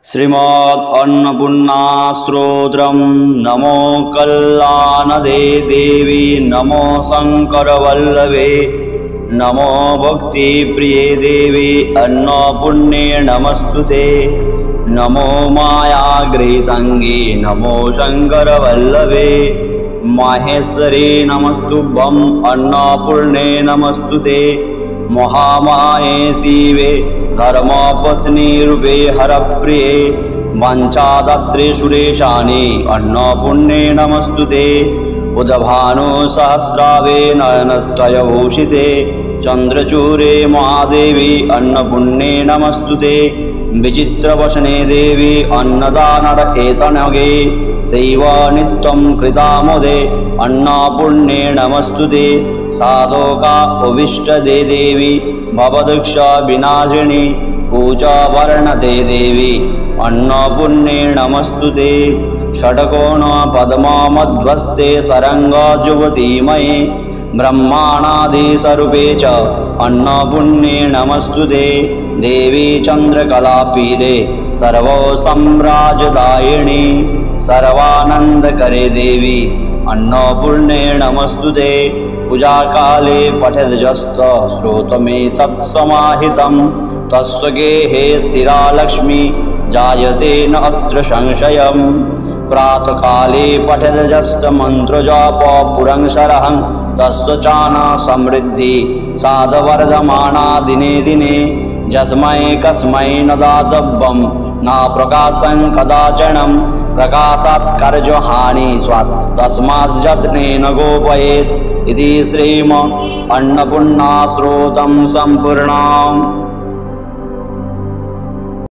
श्रीमद् अन्नपूर्णा स्तोत्रम्। नमो कल्याणदे देवी, नमो शंकरवल्लभे, नमो भक्तिप्रिये देवी, अन्नपूर्णे नमस्तुते। नमो मायागृहीताङ्गे, नमो शंकरवल्लभे, माहेश्वरी नमस्तुभ्यं, अन्नपूर्णे नमस्तुते। महामाये शिवे, धर्मपत्नी रूपे हरप्रिये, वाञ्छादात्रे सुरेशानि, अन्नपूर्णे नमस्तुते। उदभानु सहस्रावे, नयनत्रयभूषिते, चन्द्रचूरे महादेवी, अन्नपूर्णे नमस्तुते। विचित्रवसने देवी, अन्नदानरकेतनगे, सैव नित्यं कृतामोदे, अन्नपूर्णे नमस्तुते। साधका अभीष्टदे देवी, भवदक्ष विनाशिनी, पूजावर्णते देवी, अन्नपूर्णे नमस्तुते। षट्कोण पद्ममध्वस्ते, सरंगजुगतिमये, ब्रह्माणादिस्वरूपे च, अन्नपूर्णे नमस्तुते। देवी चंद्रकलापीडे, सर्वसम्राजदायिनी, सर्वानंदकरे देवी, अन्नपूर्णे नमस्तुते। पूजाकाले पठेद्यस्त श्रोतमेतत् समाहितं, तस्य गेहे स्थिरा लक्ष्मी, जायते न अत्र संशयम्। प्रातःकाले पठेद्यस्तमन्त्रजप पुरंसरहं, तस्य चान समृद्धि साधवर्धमाना दिने दिने। यस्मै कस्मै न दातव्यं, न प्रकाशं कदाचनं, प्रकाशात् कर्जहानि स्यात्, तस्मात् यत्नेन गोपयेत्। इति श्रीमद् अन्नपूर्णा स्तोत्रम् सम्पूर्णम्।